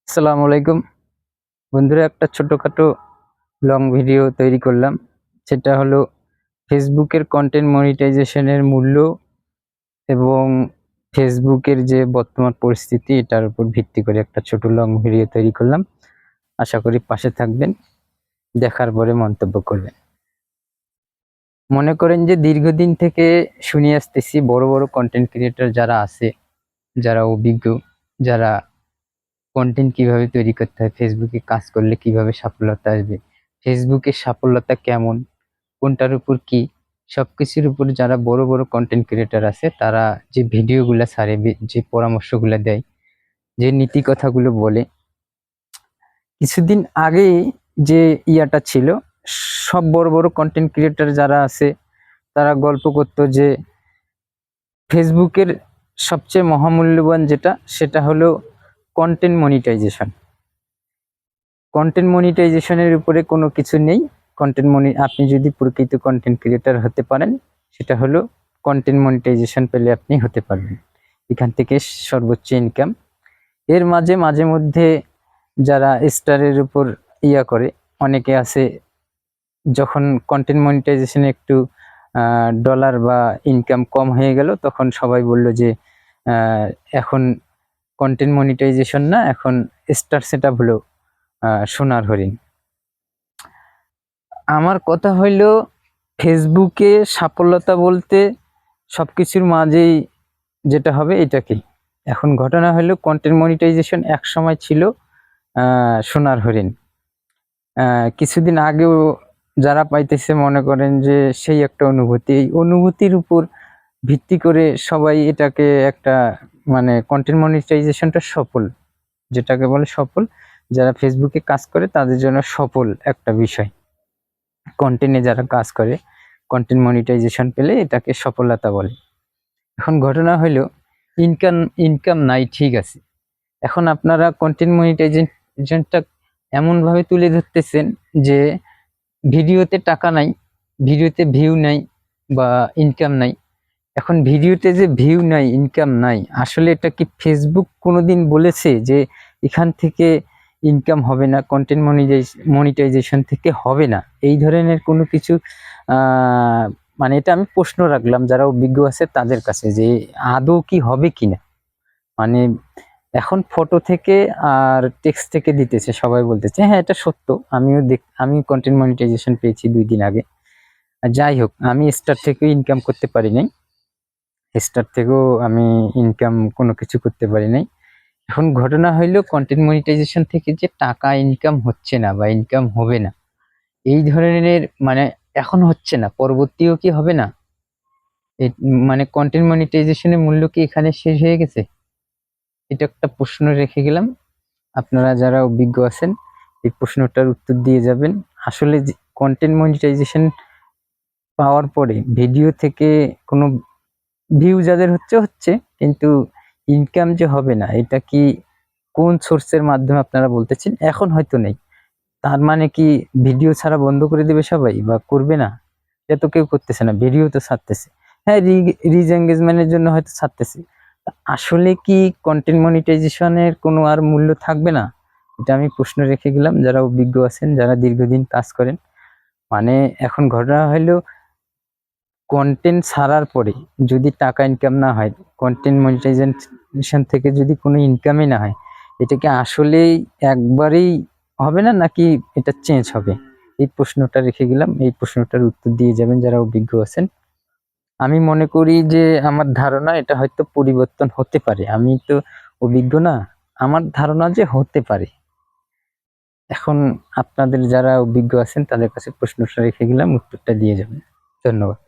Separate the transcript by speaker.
Speaker 1: আসসালামু আলাইকুম বন্ধুরা, একটা ছোটখাটো লং ভিডিও তৈরি করলাম। সেটা হলো ফেসবুকের কন্টেন্ট মনিটাইজেশনের মূল্য এবং ফেসবুকের যে বর্তমান পরিস্থিতি এটার উপর ভিত্তি করে একটা ছোট লং ভিডিও তৈরি করলাম। আশা করি পাশে থাকবেন, দেখার পরে মন্তব্য করবেন। মনে করেন যে দীর্ঘদিন থেকে শুনে আসতেছি বড় বড় কন্টেন্ট ক্রিয়েটর যারা আছে, যারা অভিজ্ঞ, যারা কন্টেন্ট কিভাবে তৈরি করতে হয়, ফেসবুকে কাজ করলে কিভাবে সাফল্যতা আসবে, ফেসবুকের সাফল্যতা কেমন, কোনটার উপর কি, সবকিছুর উপর যারা বড় বড় কন্টেন্ট ক্রিয়েটর আছে তারা যে ভিডিওগুলা ছাড়ে, যে পরামর্শগুলো দেয়, যে নীতি কথাগুলো বলে। কিছুদিন আগে যে ইয়াটা ছিল, সব বড় বড় কন্টেন্ট ক্রিয়েটর যারা আছে তারা গল্প করতো যে ফেসবুকের সবচেয়ে মহামূল্যবান যেটা, সেটা হলো কন্টেন্ট মনিটাইজেশন। কন্টেন্ট মনিটাইজেশনের উপরে কোনো কিছু নেই। আপনি যদি প্রকৃত কন্টেন্ট ক্রিয়েটর হতে পারেন, সেটা হলো কন্টেন্ট মনিটাইজেশন পেলে আপনি হতে পারবেন। এখান থেকে সর্বোচ্চ ইনকাম। এর মাঝে মাঝে মধ্যে যারা স্টারের উপর ইয়া করে, অনেকে আছে, যখন কন্টেন্ট মনিটাইজেশনে একটু ডলার বা ইনকাম কম হয়ে গেল, তখন সবাই বলল যে এখন কন্টেন্ট মনিটাইজেশন না, এখন স্টার সেটআপ হলো সোনার হরিণ। আমার কথা হইল, ফেসবুকে সাফল্যতা বলতে সবকিছুর মাঝেই যেটা হবে এটা কি, এখন ঘটনা হলো কন্টেন্ট মনিটাইজেশন এক সময় ছিল সোনার হরিণ। কিছুদিন আগেও যারা পাইতেছে মনে করেন যে সেই একটা অনুভূতি, এই অনুভূতির উপর ভিত্তি করে সবাই এটাকে একটা মানে কন্টেন্ট মনিটাইজেশনটা সফল, যেটাকে বলে সফল, যারা ফেসবুকে কাজ করে তাদের জন্য সফল একটা বিষয়। কন্টেন্টে যারা কাজ করে কন্টেন্ট মনিটাইজেশন পেলে এটাকে সফলতা বলে। এখন ঘটনা হলো ইনকাম ইনকাম নাই, ঠিক আছে, এখন আপনারা কন্টেন্ট মনিটাইজেশনটা এমনভাবে তুলে ধরতেছেন যে ভিডিওতে টাকা নাই, ভিডিওতে ভিউ নাই বা ইনকাম নাই। এখন ভিডিওতে যে ভিউ নাই, ইনকাম নাই, আসলে এটা কি ফেসবুক কোনোদিন বলেছে যে এখান থেকে ইনকাম হবে না, কন্টেন্ট মনিটাইজেশন থেকে হবে না? এই ধরনের কোনো কিছু মানে এটা আমি প্রশ্ন রাখলাম যারা অভিজ্ঞ আছে তাদের কাছে, যে আদৌ কি হবে কিনা। মানে এখন ফটো থেকে আর টেক্সট থেকে দিতেছে, সবাই বলতেছে হ্যাঁ এটা সত্য। আমি কন্টেন্ট মনিটাইজেশন পেয়েছি 2 দিন আগে। যাই হোক, আমি স্টার থেকে ইনকাম করতে পারি নাই, স্টার থেকেও আমি ইনকাম কোনো কিছু করতে পারি নাই। এখন ঘটনা হইলো কন্টেন্ট মনিটাইজেশন থেকে যে টাকা ইনকাম হচ্ছে না বা ইনকাম হবে না, এই ধরনের মানে এখন হচ্ছে না, পরবর্তীও কি হবে না? মানে কন্টেন্ট মনিটাইজেশনের মূল্য কি এখানে শেষ হয়ে গেছে? এটা একটা প্রশ্ন রেখে গেলাম। আপনারা যারা অভিজ্ঞ আছেন এই প্রশ্নটার উত্তর দিয়ে যাবেন। আসলে কন্টেন্ট মনিটাইজেশন পাওয়ার পরে ভিডিও থেকে কোনো ভিউ যাদের হচ্ছে হচ্ছে, কিন্তু ইনকাম যে হবে না, এটা কি কোন সোর্সের মাধ্যমে আপনারা বলতেছেন? এখন হয়তো নেই, তার মানে কি ভিডিও ছাড়া বন্ধ করে দেবে সবাই বা করবে না? এটা তো কেউ করতেছে না, ভিডিও তো ছাড়তেছে। হ্যাঁ, রিচ এঙ্গেজমেন্টের জন্য হয়তো ছাড়তেছে। আসলে কি কন্টেন্ট মনিটাইজেশনের কোনো আর মূল্য থাকবে না? এটা আমি প্রশ্ন রেখে গেলাম যারা অভিজ্ঞ আছেন, যারা দীর্ঘদিন কাজ করেন। মানে এখন ঘটনা হলো কন্টেন্ট ছাড়ার পরে যদি টাকা ইনকাম না হয়, কন্টেন্ট মনিটাইজেশন থেকে যদি কোনো ইনকামই না হয়, এটা কি আসলেই একবারেই হবে না, নাকি এটা চেঞ্জ হবে? এই প্রশ্নটা রেখে গেলাম, এই প্রশ্নটার উত্তর দিয়ে যাবেন যারা অভিজ্ঞ আছেন। আমি মনে করি যে আমার ধারণা এটা হয়তো পরিবর্তন হতে পারে, আমি তো অভিজ্ঞ না, আমার ধারণা যে হতে পারে। এখন আপনাদের যারা অভিজ্ঞ আছেন তাদের কাছে প্রশ্নটা রেখে গেলাম, উত্তরটা দিয়ে যাবেন। ধন্যবাদ।